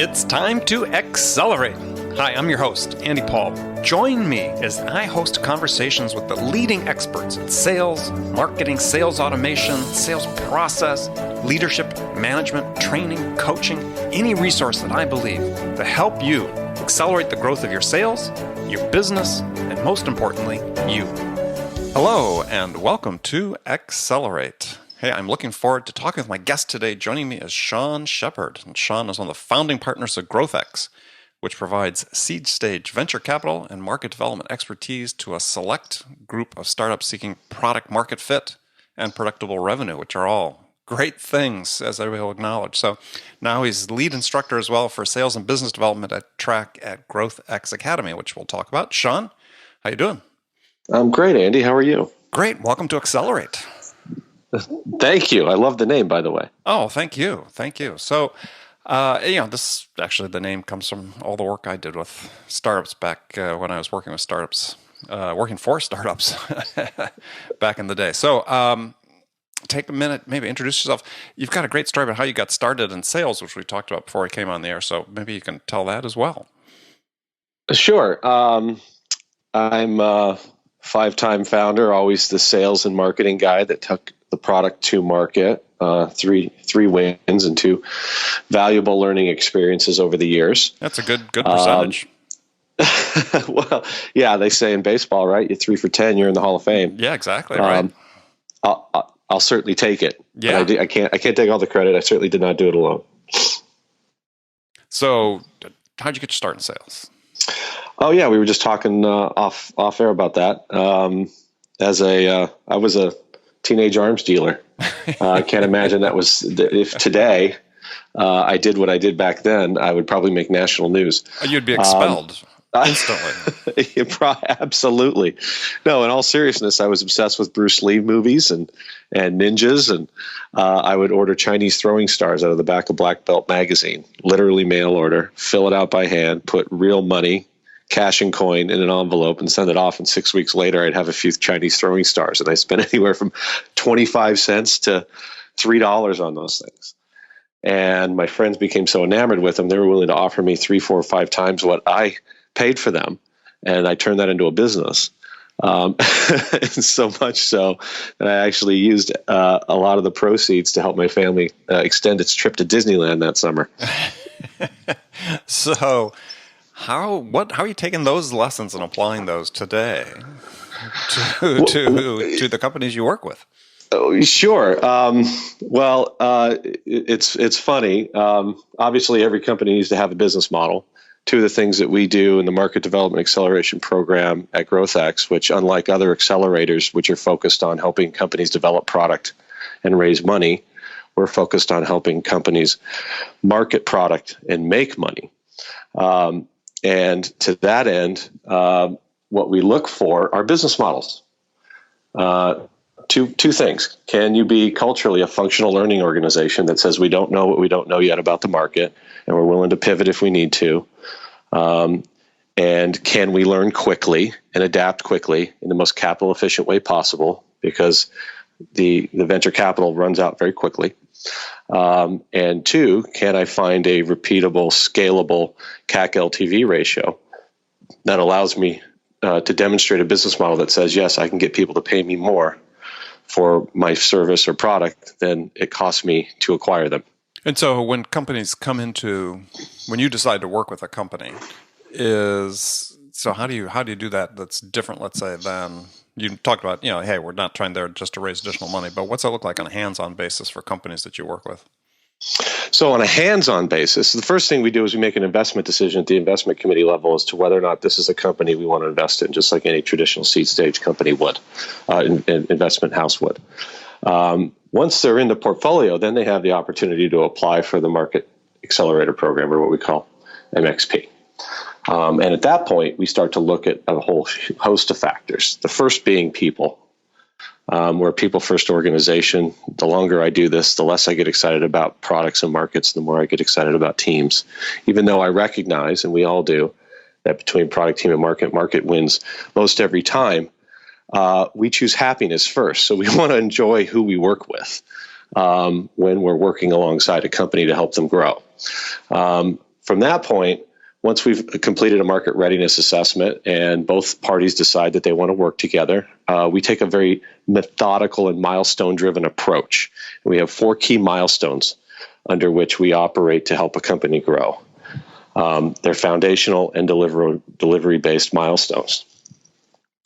It's time to accelerate. Hi, I'm your host, Andy Paul. Join me as I host conversations with the leading experts in sales, marketing, sales automation, sales process, leadership, management, training, coaching, any resource that I believe to help you accelerate the growth of your sales, your business, and most importantly, you. Hello, and welcome to Accelerate. Hey, I'm looking forward to talking with my guest today. Joining me is Sean Sheppard. And Sean is one of the founding partners of GrowthX, which provides seed stage venture capital and market development expertise to a select group of startups seeking product market fit and predictable revenue, which are all great things, as I will acknowledge. So now he's lead instructor as well for sales and business development at GrowthX Academy, which we'll talk about. Sean, how you doing? I'm great, Andy. How are you? Great. Welcome to Accelerate. Thank you. I love the name, by the way. Oh, thank you. Thank you. So, this actually, the name comes from all the work I did with startups back when I was working with startups, working for startups back in the day. So, take a minute, maybe introduce yourself. You've got a great story about how you got started in sales, which we talked about before I came on the air. So maybe you can tell that as well. Sure. I'm a five-time founder, always the sales and marketing guy that took the product to market. Three wins and two valuable learning experiences over the years. That's a good percentage. Well, yeah, they say in baseball, right? You're 3 for 10, you're in the Hall of Fame. Yeah, exactly. Right. I'll certainly take it. Yeah, I can't take all the credit. I certainly did not do it alone. So, how'd you get your start in sales? Oh yeah, we were just talking off air about that. I was a teenage arms dealer. I can't imagine that was if today I did what I did back then, I would probably make national news. You'd be expelled instantly. Absolutely. No, in all seriousness, I was obsessed with Bruce Lee movies and ninjas, and I would order Chinese throwing stars out of the back of Black Belt magazine, literally mail order, fill it out by hand, put real money, cash and coin in an envelope and send it off. And 6 weeks later, I'd have a few Chinese throwing stars. And I spent anywhere from 25 cents to $3 on those things. And my friends became so enamored with them, they were willing to offer me 3, 4, 5 times what I paid for them. And I turned that into a business. And so much so that I actually used a lot of the proceeds to help my family extend its trip to Disneyland that summer. So, How are you taking those lessons and applying those today to the companies you work with? Oh, sure. It's funny. Obviously, every company needs to have a business model. Two of the things that we do in the Market Development Acceleration Program at GrowthX, which unlike other accelerators, which are focused on helping companies develop product and raise money, we're focused on helping companies market product and make money. And to that end, what we look for are business models. Two things. Can you be culturally a functional learning organization that says we don't know what we don't know yet about the market, and we're willing to pivot if we need to? And can we learn quickly and adapt quickly in the most capital efficient way possible? Because the venture capital runs out very quickly. And two, can I find a repeatable, scalable CAC LTV ratio that allows me to demonstrate a business model that says, yes, I can get people to pay me more for my service or product than it costs me to acquire them. And so when companies when you decide to work with a company, how do you do that that's different, let's say, than you talked about, hey, we're not trying there just to raise additional money, but what's that look like on a hands-on basis for companies that you work with? So on a hands-on basis, the first thing we do is we make an investment decision at the investment committee level as to whether or not this is a company we want to invest in, just like any traditional seed stage company would, investment house would. Once they're in the portfolio, then they have the opportunity to apply for the Market Accelerator Program, or what we call MXP. And at that point, we start to look at a whole host of factors. The first being people. We're a people-first organization. The longer I do this, the less I get excited about products and markets, the more I get excited about teams. Even though I recognize, and we all do, that between product, team, and market wins most every time, we choose happiness first. So we want to enjoy who we work with when we're working alongside a company to help them grow. From that point, once we've completed a market readiness assessment and both parties decide that they want to work together, we take a very methodical and milestone-driven approach. We have 4 key milestones under which we operate to help a company grow. They're foundational and delivery-based milestones.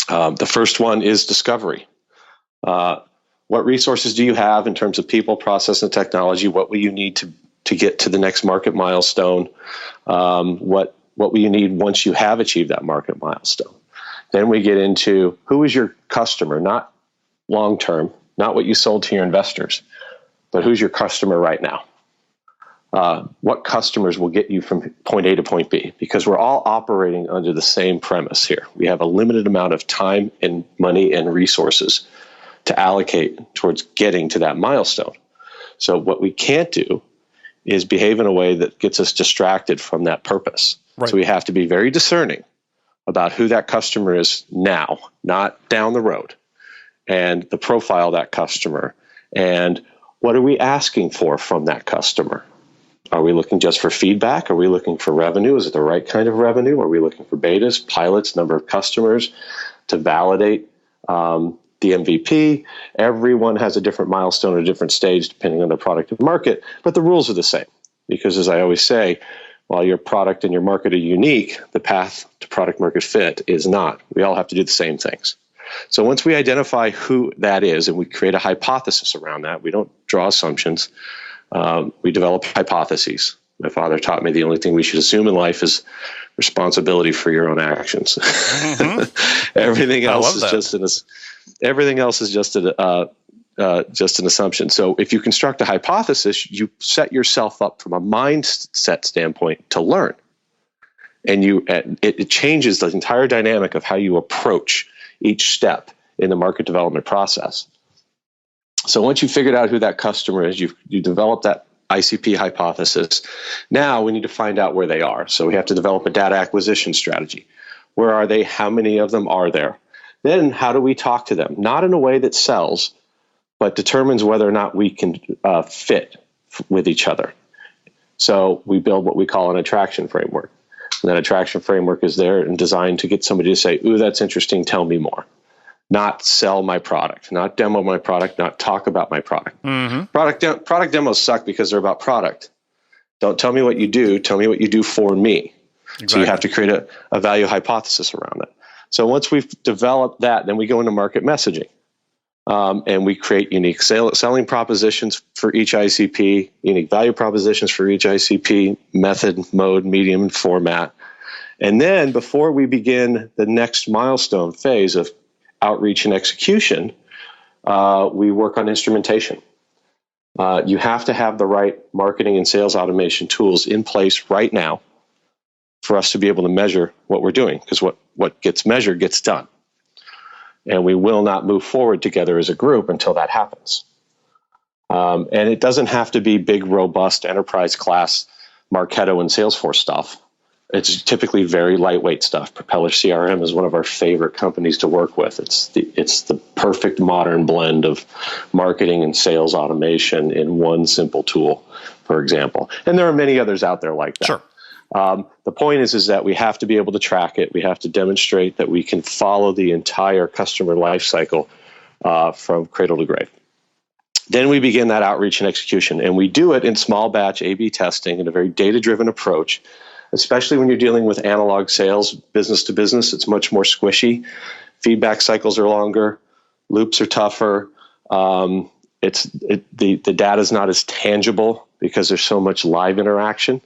The first one is discovery. What resources do you have in terms of people, process, and technology? What will you need to get to the next market milestone? What will you need once you have achieved that market milestone? Then we get into who is your customer, not long-term, not what you sold to your investors, but who's your customer right now? What customers will get you from point A to point B? Because we're all operating under the same premise here. We have a limited amount of time and money and resources to allocate towards getting to that milestone. So what we can't do is behave in a way that gets us distracted from that purpose. Right. So we have to be very discerning about who that customer is now, not down the road, and the profile of that customer, and what are we asking for from that customer? Are we looking just for feedback? Are we looking for revenue? Is it the right kind of revenue? Are we looking for betas, pilots, number of customers to validate the MVP? Everyone has a different milestone or a different stage depending on the product and market, but the rules are the same. Because as I always say, while your product and your market are unique, the path to product market fit is not. We all have to do the same things. So once we identify who that is and we create a hypothesis around that, we don't draw assumptions, we develop hypotheses. My father taught me the only thing we should assume in life is responsibility for your own actions. Mm-hmm. Everything else is just an assumption. So if you construct a hypothesis, you set yourself up from a mindset standpoint to learn, and it changes the entire dynamic of how you approach each step in the market development process. So once you've figured out who that customer is, you develop that ICP hypothesis. Now we need to find out where they are. So we have to develop a data acquisition strategy. Where are they? How many of them are there? Then how do we talk to them? Not in a way that sells, but determines whether or not we can fit with each other. So we build what we call an attraction framework. And that attraction framework is there and designed to get somebody to say, ooh, that's interesting, tell me more. Not sell my product, not demo my product, not talk about my product. Mm-hmm. Product demos suck because they're about product. Don't tell me what you do, tell me what you do for me. Exactly. So you have to create a value hypothesis around it. So once we've developed that, then we go into market messaging. And we create unique selling propositions for each ICP, unique value propositions for each ICP, method, mode, medium, and format. And then before we begin the next milestone phase of outreach and execution, we work on instrumentation. You have to have the right marketing and sales automation tools in place right now for us to be able to measure what we're doing, because what gets measured gets done. And we will not move forward together as a group until that happens. And it doesn't have to be big, robust, enterprise-class Marketo and Salesforce stuff. It's typically very lightweight stuff. Propeller CRM is one of our favorite companies to work with. It's the perfect modern blend of marketing and sales automation in one simple tool, for example. And there are many others out there like that. Sure. The point is that we have to be able to track it. We have to demonstrate that we can follow the entire customer life cycle from cradle to grave. Then we begin that outreach and execution, and we do it in small batch A/B testing in a very data-driven approach, especially when you're dealing with analog sales, business to business. It's much more squishy. Feedback cycles are longer. Loops are tougher. The data is not as tangible because there's so much live interaction.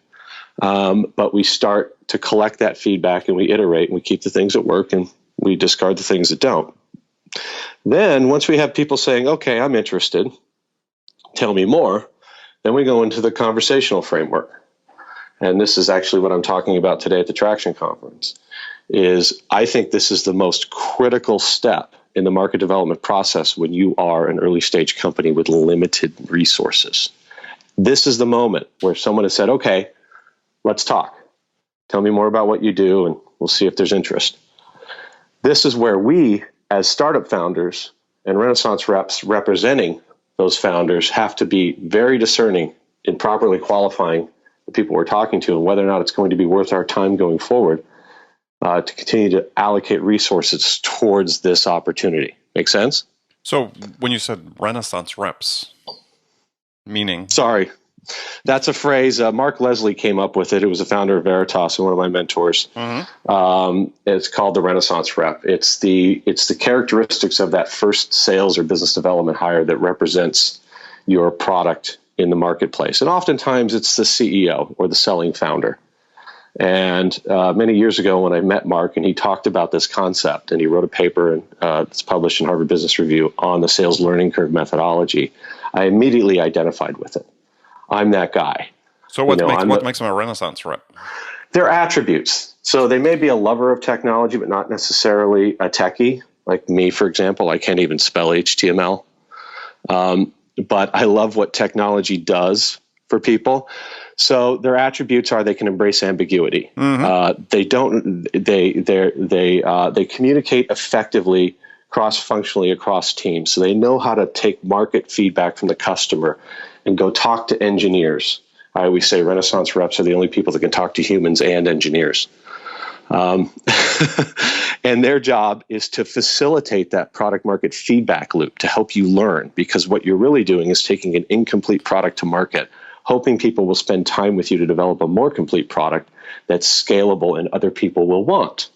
But we start to collect that feedback and we iterate and we keep the things that work and we discard the things that don't. Then once we have people saying, okay, I'm interested, tell me more, then we go into the conversational framework. And this is actually what I'm talking about today at the Traction Conference, is I think this is the most critical step in the market development process when you are an early stage company with limited resources. This is the moment where someone has said, okay, let's talk. Tell me more about what you do, and we'll see if there's interest. This is where we, as startup founders and Renaissance reps representing those founders, have to be very discerning in properly qualifying the people we're talking to, and whether or not it's going to be worth our time going forward to continue to allocate resources towards this opportunity. Make sense? So when you said Renaissance reps, meaning? Sorry. That's a phrase. Mark Leslie came up with it. It was the founder of Veritas and one of my mentors. It's called the Renaissance rep. It's the characteristics of that first sales or business development hire that represents your product in the marketplace. And oftentimes it's the CEO or the selling founder. And many years ago when I met Mark and he talked about this concept and he wrote a paper and it's published in Harvard Business Review on the sales learning curve methodology, I immediately identified with it. I'm that guy. So what makes him a Renaissance rep? Their attributes. So they may be a lover of technology, but not necessarily a techie. Like me, for example, I can't even spell HTML. But I love what technology does for people. So their attributes are they can embrace ambiguity. They communicate effectively cross-functionally across teams. So they know how to take market feedback from the customer and go talk to engineers. I always say Renaissance reps are the only people that can talk to humans and engineers. And their job is to facilitate that product market feedback loop to help you learn, because what you're really doing is taking an incomplete product to market, hoping people will spend time with you to develop a more complete product that's scalable and other people will want.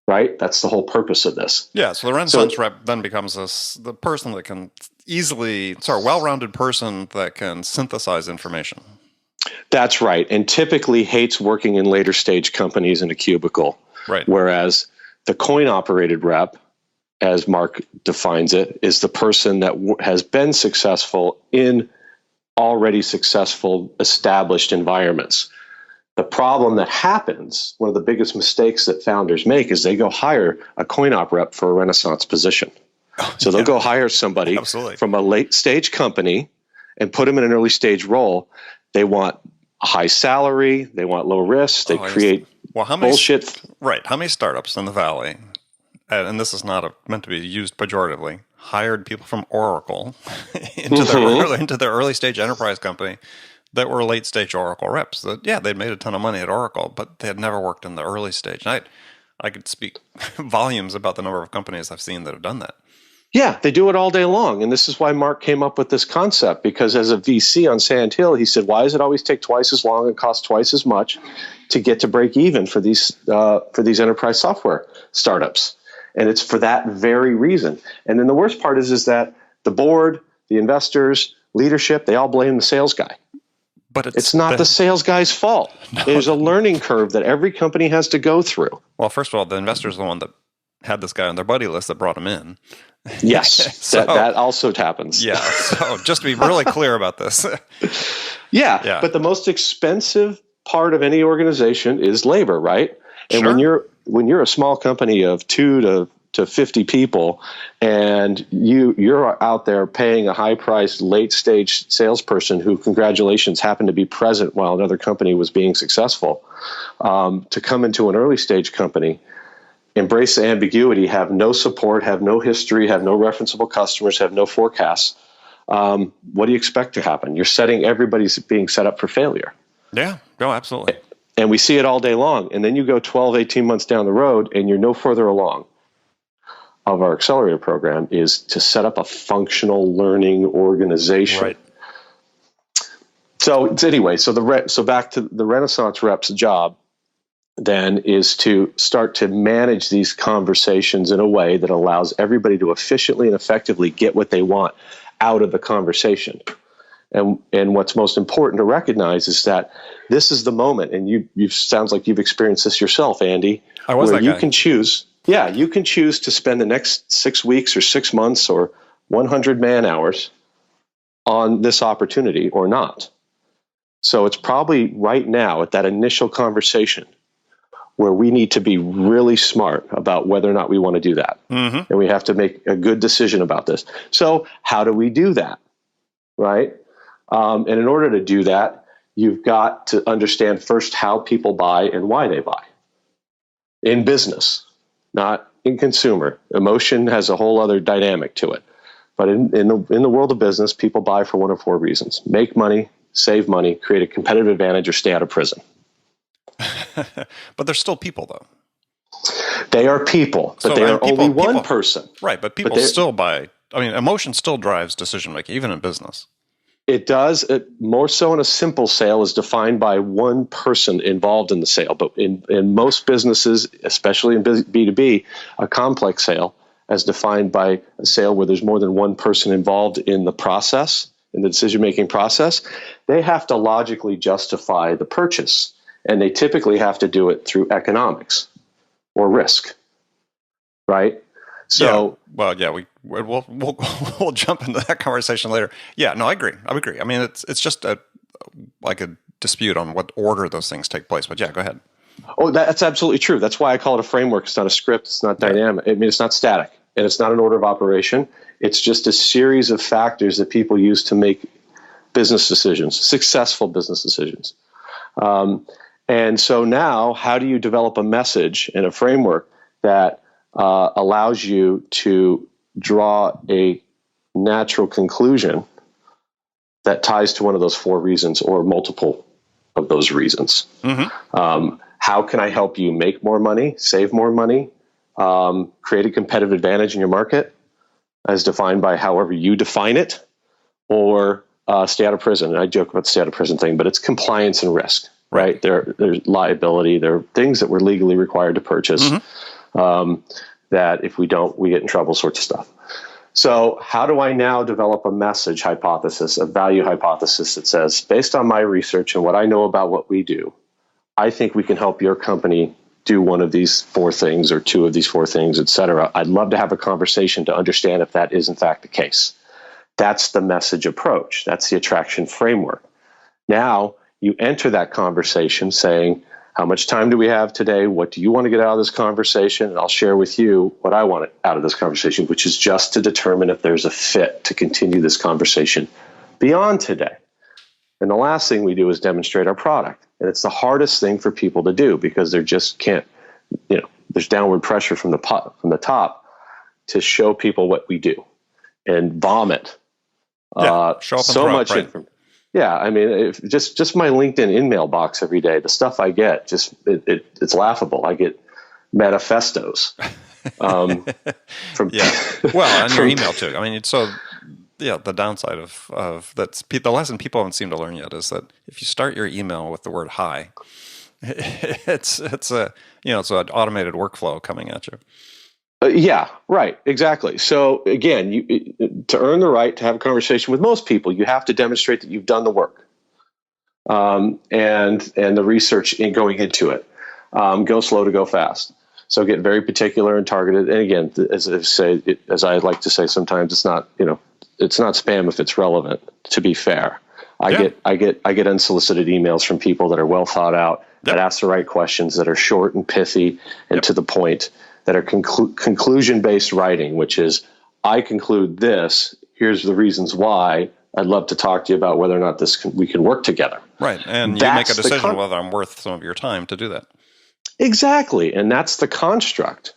Right? That's the whole purpose of this. Yeah, so the Renaissance rep then becomes the person that can well-rounded person that can synthesize information. That's right. And typically hates working in later stage companies in a cubicle. Right. Whereas the coin-operated rep, as Mark defines it, is the person that has been successful in already successful established environments. The problem that happens, one of the biggest mistakes that founders make, is they go hire a coin-op rep for a Renaissance position. So they'll go hire somebody from a late stage company and put them in an early stage role. They want a high salary. They want low risk. They create bullshit. Right. How many startups in the Valley, and this is not meant to be used pejoratively, hired people from Oracle into their early stage enterprise company that were late stage Oracle reps? They'd made a ton of money at Oracle, but they had never worked in the early stage. And I could speak volumes about the number of companies I've seen that have done that. Yeah, they do it all day long. And this is why Mark came up with this concept, because as a VC on Sand Hill, he said, why does it always take twice as long and cost twice as much to get to break even for these enterprise software startups? And it's for that very reason. And then the worst part is that the board, the investors, leadership, they all blame the sales guy. But it's not the sales guy's fault. There's a learning curve that every company has to go through. Well, first of all, the investors are the one that had this guy on their buddy list that brought him in. Yes, that also happens. Yeah, so just to be really clear about this. Yeah, but the most expensive part of any organization is labor, right? And when you're a small company of 2 to 50 people, and you're out there paying a high-priced late-stage salesperson who, congratulations, happened to be present while another company was being successful, to come into an early-stage company, embrace the ambiguity, have no support, have no history, have no referenceable customers, have no forecasts, what do you expect to happen? You're setting everybody's being set up for failure. Yeah, no, absolutely. And we see it all day long. And then you go 12, 18 months down the road, and you're no further along. Of our accelerator program is to set up a functional learning organization. Right. So anyway, so back to the Renaissance rep's job then is to start to manage these conversations in a way that allows everybody to efficiently and effectively get what they want out of the conversation. And what's most important to recognize is that this is the moment, and you sounds like you've experienced this yourself, Andy, where you can choose. Yeah, you can choose to spend the next 6 weeks or 6 months or 100 man hours on this opportunity or not. So it's probably right now at that initial conversation where we need to be really smart about whether or not we want to do that. And we have to make a good decision about this. So how do we do that, right? And in order to do that, you've got to understand first how people buy and why they buy. In business, not in consumer. Emotion has a whole other dynamic to it. But in the world of business, people buy for one of 4 reasons: make money, save money, create a competitive advantage, or stay out of prison. But they're still people, though. They are people, but they are only one person. Right, but people still emotion still drives decision-making, even in business. It does. More so in a simple sale is defined by one person involved in the sale. But in most businesses, especially in B2B, a complex sale as defined by a sale where there's more than one person involved in the process, in the decision-making process, they have to logically justify the purchase. And they typically have to do it through economics or risk, right? So, we'll jump into that conversation later. Yeah, no, I agree. I mean, it's just like a dispute on what order those things take place. But yeah, go ahead. Oh, that's absolutely true. That's why I call it a framework. It's not a script. It's not dynamic. I mean, it's not static, and it's not an order of operation. It's just a series of factors that people use to make business decisions, successful business decisions. And so now, how do you develop a message and a framework that allows you to draw a natural conclusion that ties to one of those 4 reasons or multiple of those reasons? Mm-hmm. How can I help you make more money, save more money, create a competitive advantage in your market as defined by however you define it, or stay out of prison? And I joke about the stay out of prison thing, but it's compliance and risk. Right. There's liability. There are things that we're legally required to purchase, mm-hmm. That if we don't, we get in trouble, sorts of stuff. So how do I now develop a message hypothesis, a value hypothesis that says, based on my research and what I know about what we do, I think we can help your company do one of these 4 things or 2 of these 4 things, et cetera. I'd love to have a conversation to understand if that is in fact the case. That's the message approach. That's the attraction framework. Now, you enter that conversation saying, how much time do we have today? What do you want to get out of this conversation? And I'll share with you what I want out of this conversation, which is just to determine if there's a fit to continue this conversation beyond today. And the last thing we do is demonstrate our product. And it's the hardest thing for people to do because they just can't, there's downward pressure from the top to show people what we do and vomit. Show up so much information. Yeah, I mean, if just my LinkedIn in-mail box every day, the stuff I get, it's laughable. I get manifestos from well, and your email too. I mean, the downside of that's the lesson people haven't seemed to learn yet is that if you start your email with the word "hi," it's an automated workflow coming at you. Yeah, right, exactly. So again, to earn the right to have a conversation with most people, you have to demonstrate that you've done the work and the research in going into it. Go slow to go fast. So get very particular and targeted. And again, as I like to say sometimes, it's not spam if it's relevant. To be fair, I get unsolicited emails from people that are well thought out, that ask the right questions, that are short and pithy and to the point, that are conclusion-based writing, which is, I conclude this, here's the reasons why, I'd love to talk to you about whether or not we can work together. Right, and you make a decision whether I'm worth some of your time to do that. Exactly, and that's the construct.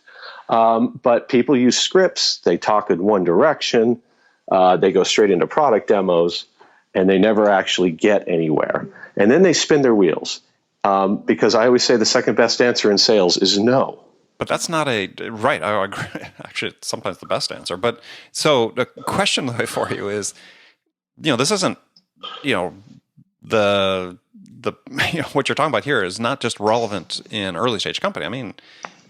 But people use scripts, they talk in one direction, they go straight into product demos, and they never actually get anywhere. And then they spin their wheels, because I always say the second best answer in sales is no. But that's not right. I agree. Actually, it's sometimes the best answer. But so the question for you is, this isn't, the what you're talking about here is not just relevant in early stage company. I mean,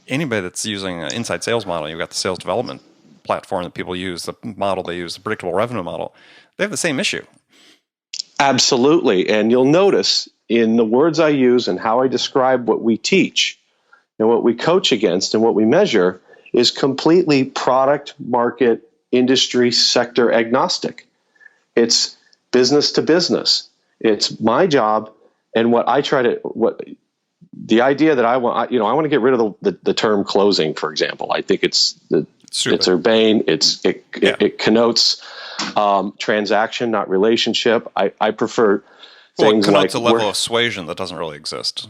anybody that's using an inside sales model, you've got the sales development platform that people use, the model they use, the predictable revenue model, they have the same issue. Absolutely. And you'll notice in the words I use and how I describe what we teach, and what we coach against and what we measure is completely product, market, industry, sector agnostic. It's business to business. It's my job and the idea that I want, I want to get rid of the term closing, for example. I think it's urbane. It connotes transaction, not relationship. I prefer things like a level of suasion that doesn't really exist.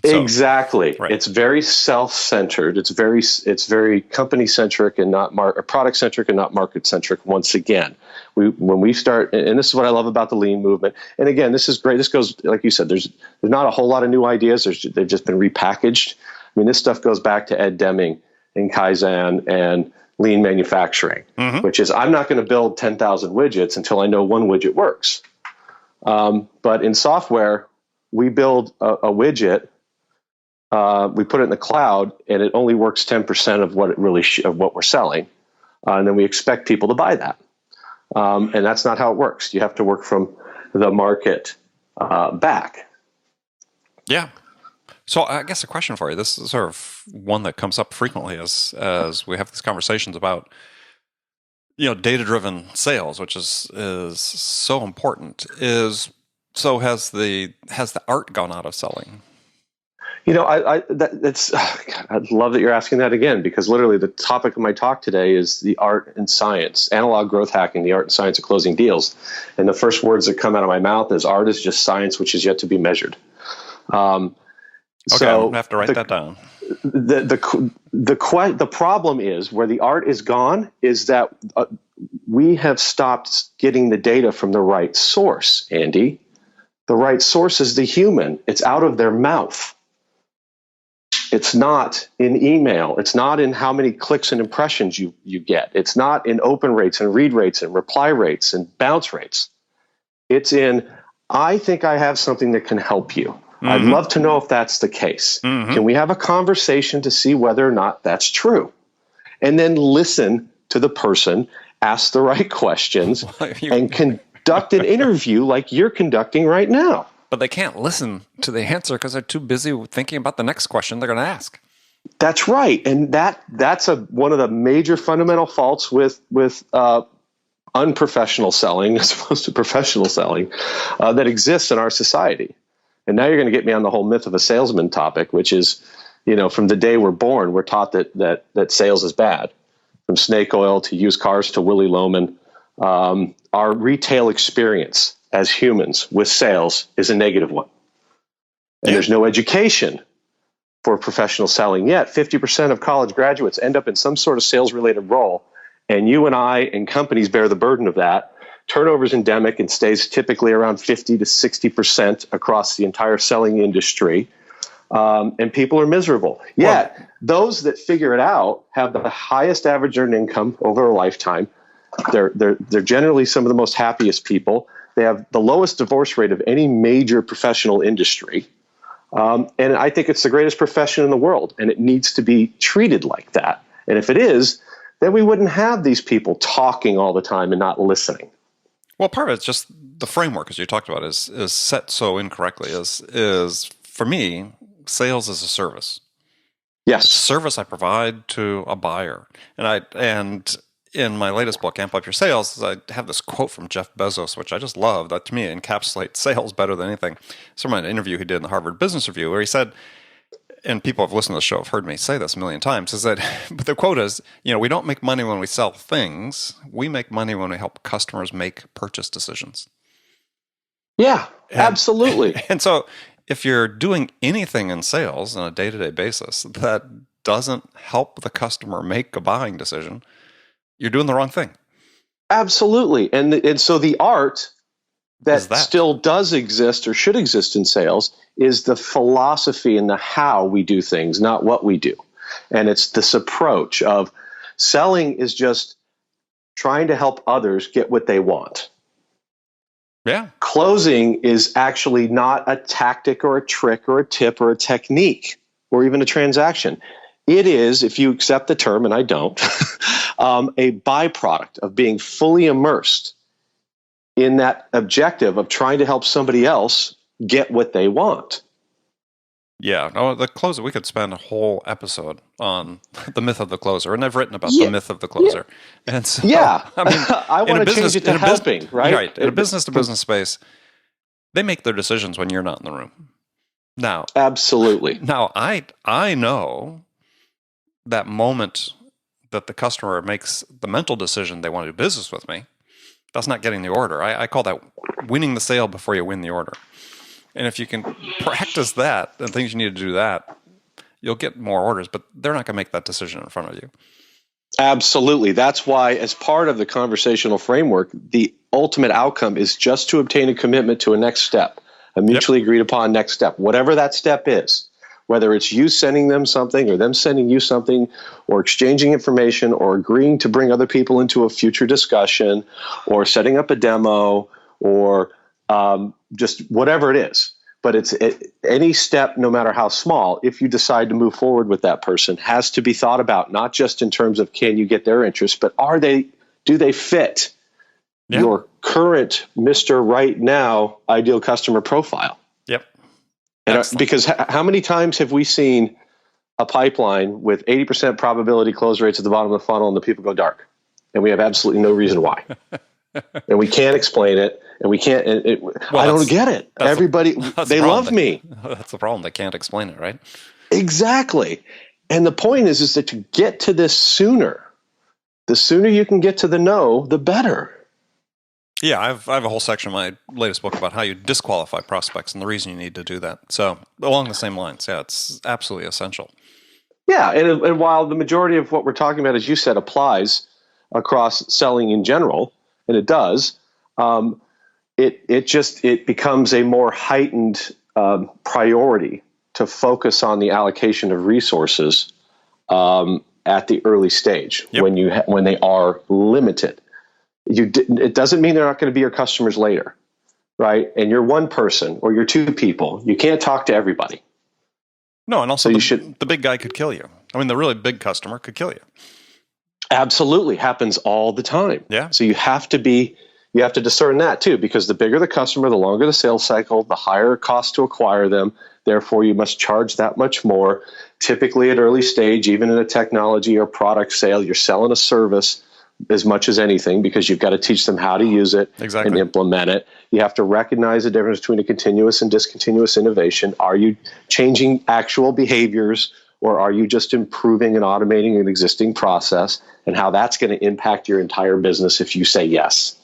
Exactly. Right. It's very self-centered. It's very company-centric and not product-centric and not market-centric. Once again, when we start, and this is what I love about the lean movement. And again, this is great. This goes, like you said, there's not a whole lot of new ideas. They've just been repackaged. I mean, this stuff goes back to Ed Deming and Kaizen and lean manufacturing, which is I'm not going to build 10,000 widgets until I know one widget works. But in software, we build a widget. We put it in the cloud, and it only works 10% of what it really of what we're selling, and then we expect people to buy that. And that's not how it works. You have to work from the market back. Yeah. So I guess a question for you. This is sort of one that comes up frequently as we have these conversations about data-driven sales, which is so important. So has the art gone out of selling? I love that you're asking that again, because literally the topic of my talk today is the art and science, analog growth hacking, the art and science of closing deals. And the first words that come out of my mouth is art is just science, which is yet to be measured. Okay, so I'm gonna have to write that down. The problem is where the art is gone is that we have stopped getting the data from the right source, Andy. The right source is the human. It's out of their mouth. It's not in email. It's not in how many clicks and impressions you get. It's not in open rates and read rates and reply rates and bounce rates. It's in, I think I have something that can help you. I'd love to know if that's the case. Can we have a conversation to see whether or not that's true? And then listen to the person, ask the right questions, and conduct an interview like you're conducting right now. But they can't listen to the answer because they're too busy thinking about the next question they're going to ask. That's right. And that's one of the major fundamental faults with unprofessional selling as opposed to professional selling that exists in our society. And now you're going to get me on the whole myth of a salesman topic, which is, from the day we're born, we're taught that sales is bad. From snake oil to used cars to Willy Loman, our retail experience as humans with sales is a negative one. And there's no education for professional selling yet. 50% of college graduates end up in some sort of sales-related role, and you and I and companies bear the burden of that. Turnover is endemic and stays typically around 50 to 60% across the entire selling industry, and people are miserable. Yet, those that figure it out have the highest average earned income over a lifetime. They're generally some of the most happiest people. They have the lowest divorce rate of any major professional industry. And I think it's the greatest profession in the world, and it needs to be treated like that. And if it is, then we wouldn't have these people talking all the time and not listening. Well, part of it's just the framework, as you talked about, is set so incorrectly. Is for me, sales is a service. Yes, it's a service I provide to a buyer, and in my latest book, Amp Up Your Sales, I have this quote from Jeff Bezos, which I just love, that to me encapsulates sales better than anything. It's from an interview he did in the Harvard Business Review, where he said, and people have listened to the show have heard me say this a million times, is that, but the quote is, we don't make money when we sell things. We make money when we help customers make purchase decisions. Yeah, absolutely. And so if you're doing anything in sales on a day-to-day basis that doesn't help the customer make a buying decision, you're doing the wrong thing. Absolutely. And so the art that still does exist or should exist in sales is the philosophy and the how we do things, not what we do. And it's this approach of selling is just trying to help others get what they want. Yeah. Closing is actually not a tactic or a trick or a tip or a technique or even a transaction. It is, if you accept the term, and I don't, a byproduct of being fully immersed in that objective of trying to help somebody else get what they want. Yeah, no, the closer, we could spend a whole episode on the myth of the closer, and I've written about the myth of the closer. Yeah. And so, I mean, I want to change it to helping, right? Right, in a business-to-business space, they make their decisions when you're not in the room. Now, absolutely. Now, I know that moment that the customer makes the mental decision they want to do business with me, that's not getting the order. I call that winning the sale before you win the order. And if you can practice that, the things you need to do that, you'll get more orders, but they're not going to make that decision in front of you. Absolutely. That's why, as part of the conversational framework, the ultimate outcome is just to obtain a commitment to a next step, a mutually agreed upon next step, whatever that step is, whether it's you sending them something or them sending you something or exchanging information or agreeing to bring other people into a future discussion or setting up a demo or just whatever it is. But it's any step, no matter how small, if you decide to move forward with that person, has to be thought about, not just in terms of can you get their interest, but do they fit your current Mr. Right Now ideal customer profile? Yep. And because how many times have we seen a pipeline with 80% probability close rates at the bottom of the funnel and the people go dark? And we have absolutely no reason why. And we can't explain it. And we can't, I don't get it. Everybody, they love me. That's the problem. They can't explain it, right? Exactly. And the point is that to get to this sooner, the sooner you can get to the no, the better. Yeah, I have a whole section in my latest book about how you disqualify prospects and the reason you need to do that. So along the same lines, yeah, it's absolutely essential. Yeah, and while the majority of what we're talking about, as you said, applies across selling in general, and it does, it becomes a more heightened priority to focus on the allocation of resources at the early stage when they are limited. It doesn't mean they're not going to be your customers later, right? And you're one person or you're two people. You can't talk to everybody. No, and also the big guy could kill you. I mean, the really big customer could kill you. Absolutely. Happens all the time. Yeah. So you have to discern that too, because the bigger the customer, the longer the sales cycle, the higher cost to acquire them. Therefore, you must charge that much more. Typically at early stage, even in a technology or product sale, you're selling a service as much as anything because you've got to teach them how to use it and implement it. You have to recognize the difference between a continuous and discontinuous innovation. Are you changing actual behaviors or are you just improving and automating an existing process, and how that's going to impact your entire business if you say yes?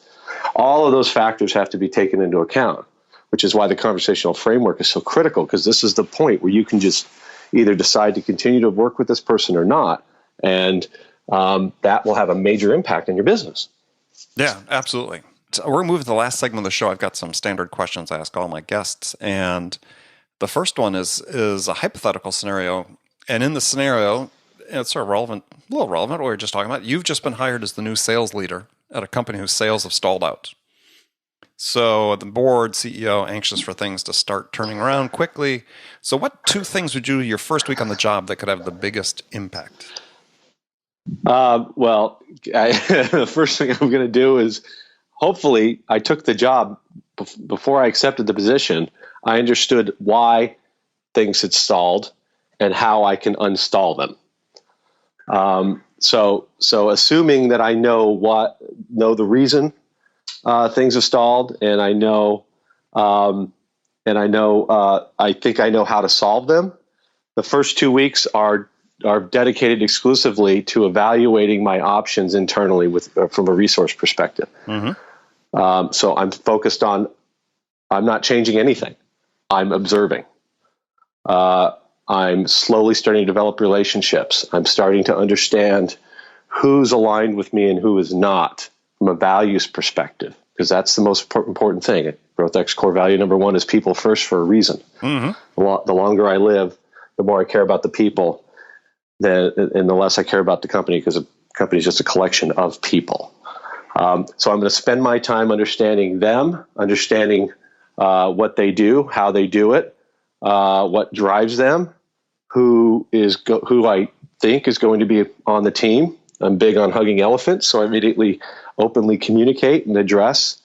All of those factors have to be taken into account, which is why the conversational framework is so critical, because this is the point where you can just either decide to continue to work with this person or not, and that will have a major impact on your business. Yeah, absolutely. So we're moving to the last segment of the show. I've got some standard questions I ask all my guests, and the first one is a hypothetical scenario. And in the scenario, it's sort of relevant, a little relevant, what we were just talking about. You've just been hired as the new sales leader at a company whose sales have stalled out. So the board, CEO, anxious for things to start turning around quickly. So what two things would you do your first week on the job that could have the biggest impact? The first thing I'm going to do is, hopefully, I took the job before I accepted the position. I understood why things had stalled and how I can unstall them. So assuming that I know the reason things have stalled, and I think I know how to solve them. The first 2 weeks are dedicated exclusively to evaluating my options internally from a resource perspective. Mm-hmm. So I'm focused on, I'm not changing anything. I'm observing. I'm slowly starting to develop relationships. I'm starting to understand who's aligned with me and who is not from a values perspective, because that's the most important thing. GrowthX core value number 1 is people first for a reason. Mm-hmm. The longer I live, the more I care about the people, and the less I care about the company, because a company is just a collection of people. So I'm going to spend my time understanding them, understanding what they do, how they do it, what drives them, who I think is going to be on the team. I'm big on hugging elephants, so I immediately openly communicate and address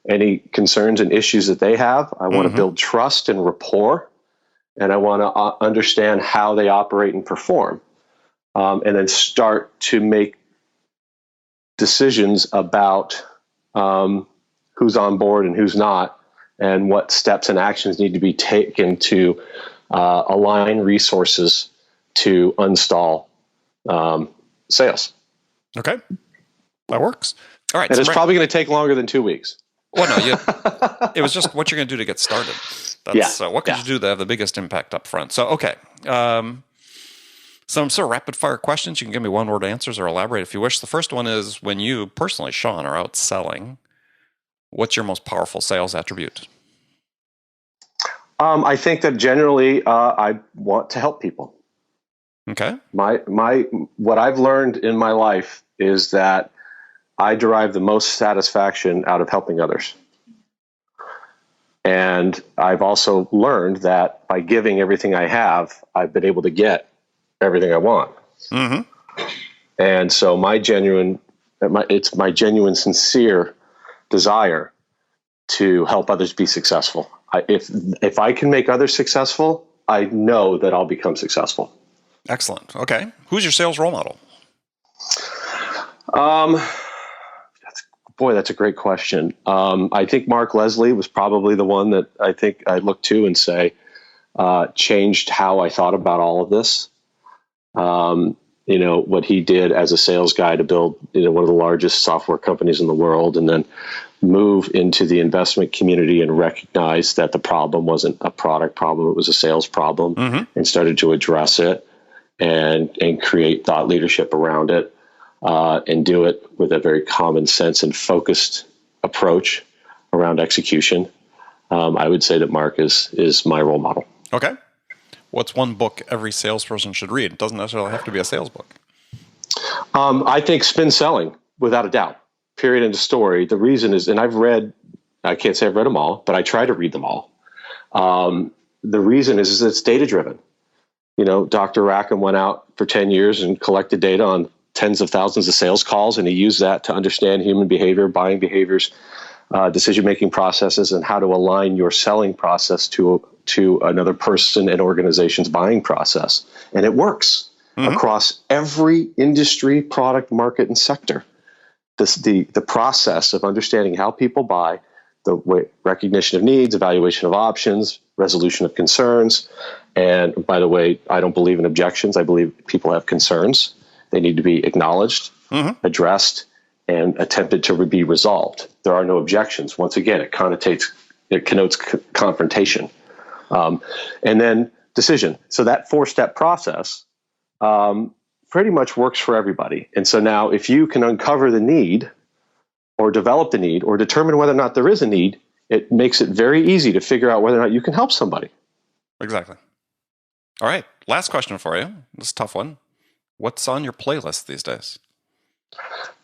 any concerns and issues that they have. I want to build trust and rapport, and I want to understand how they operate and perform, and then start to make decisions about who's on board and who's not, and what steps and actions need to be taken to align resources to unstall sales. Okay, that works. All right, and it's probably going to take longer than 2 weeks. Well, no, it was just what you're going to do to get started. What could you do to have the biggest impact up front? So, okay. Some sort of rapid fire questions. You can give me one word answers or elaborate if you wish. The first one is, when you personally, Sean, are out selling, what's your most powerful sales attribute? I think that generally I want to help people. Okay. What I've learned in my life is that I derive the most satisfaction out of helping others. And I've also learned that by giving everything I have, I've been able to get everything I want. Mm-hmm. And so it's my genuine, sincere desire to help others be successful. If I can make others successful, I know that I'll become successful. Excellent. Okay. Who's your sales role model? That's a great question. I think Mark Leslie was probably the one that I think I look to and say changed how I thought about all of this. What he did as a sales guy to build one of the largest software companies in the world, and then move into the investment community and recognize that the problem wasn't a product problem, it was a sales problem, and started to address it and create thought leadership around it, and do it with a very common sense and focused approach around execution. I would say that Mark is my role model. Okay. What's one book every salesperson should read? It doesn't necessarily have to be a sales book. I think Spin Selling, without a doubt. Period, end of story. The reason is, and I can't say I've read them all, but I try to read them all. The reason is it's data driven. Dr. Rackham went out for 10 years and collected data on tens of thousands of sales calls, and he used that to understand human behavior, buying behaviors, decision-making processes, and how to align your selling process to another person and organization's buying process. And it works across every industry, product, market, and sector. The process of understanding how people buy, the recognition of needs, evaluation of options, resolution of concerns. And by the way, I don't believe in objections. I believe people have concerns. They need to be acknowledged, addressed, and attempted to be resolved. There are no objections. Once again, it connotes confrontation. And then decision. So that 4-step process pretty much works for everybody. And so now if you can uncover the need or develop the need or determine whether or not there is a need, it makes it very easy to figure out whether or not you can help somebody. Exactly. All right. Last question for you. This is a tough one. What's on your playlist these days?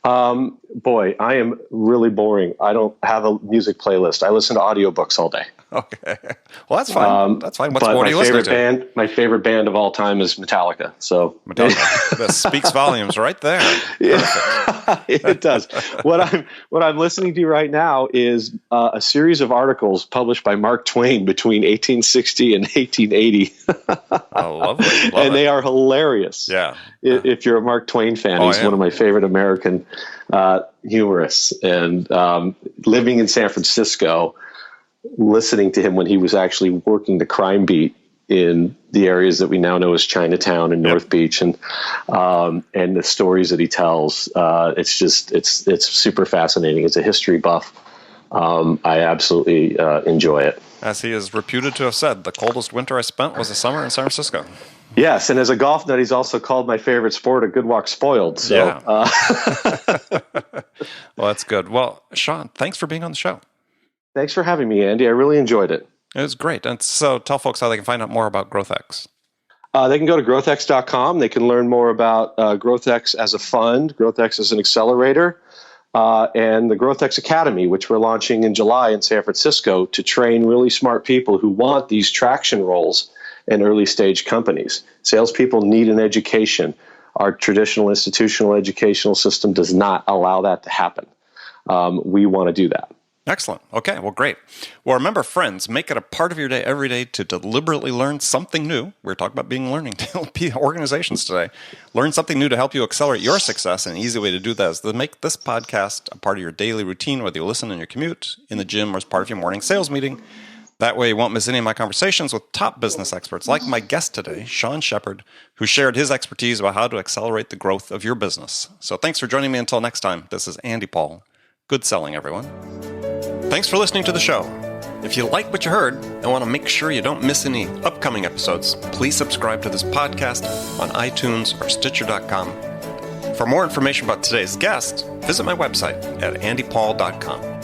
Boy, I am really boring. I don't have a music playlist. I listen to audiobooks all day. Okay. Well, that's fine. That's fine. What are you listening to? My favorite band of all time is Metallica. So Metallica. That speaks volumes right there. Yeah, it does. What I'm listening to right now is a series of articles published by Mark Twain between 1860 and 1880. Oh, lovely. And they are hilarious. Yeah. If you're a Mark Twain fan, he's one of my favorite American humorists. And living in San Francisco, listening to him when he was actually working the crime beat in the areas that we now know as Chinatown and North Beach, and the stories that he tells, it's super fascinating. As a history buff, I absolutely enjoy it. As he is reputed to have said, the coldest winter I spent was a summer in San Francisco. Yes, and as a golf nut, he's also called my favorite sport a good walk spoiled. So. Yeah. Well, that's good. Well, Sean, thanks for being on the show. Thanks for having me, Andy. I really enjoyed it. It was great. And so tell folks how they can find out more about GrowthX. They can go to growthx.com. They can learn more about GrowthX as a fund, GrowthX as an accelerator, and the GrowthX Academy, which we're launching in July in San Francisco to train really smart people who want these traction roles in early stage companies. Salespeople need an education. Our traditional institutional educational system does not allow that to happen. We want to do that. Excellent. Okay, well, great. Well, remember, friends, make it a part of your day every day to deliberately learn something new. We're talking about being learning organizations today. Learn something new to help you accelerate your success. And an easy way to do that is to make this podcast a part of your daily routine, whether you listen in your commute, in the gym, or as part of your morning sales meeting. That way you won't miss any of my conversations with top business experts like my guest today, Sean Sheppard, who shared his expertise about how to accelerate the growth of your business. So thanks for joining me. Until next time, this is Andy Paul. Good selling, everyone. Thanks for listening to the show. If you like what you heard and want to make sure you don't miss any upcoming episodes, please subscribe to this podcast on iTunes or Stitcher.com. For more information about today's guest, visit my website at andypaul.com.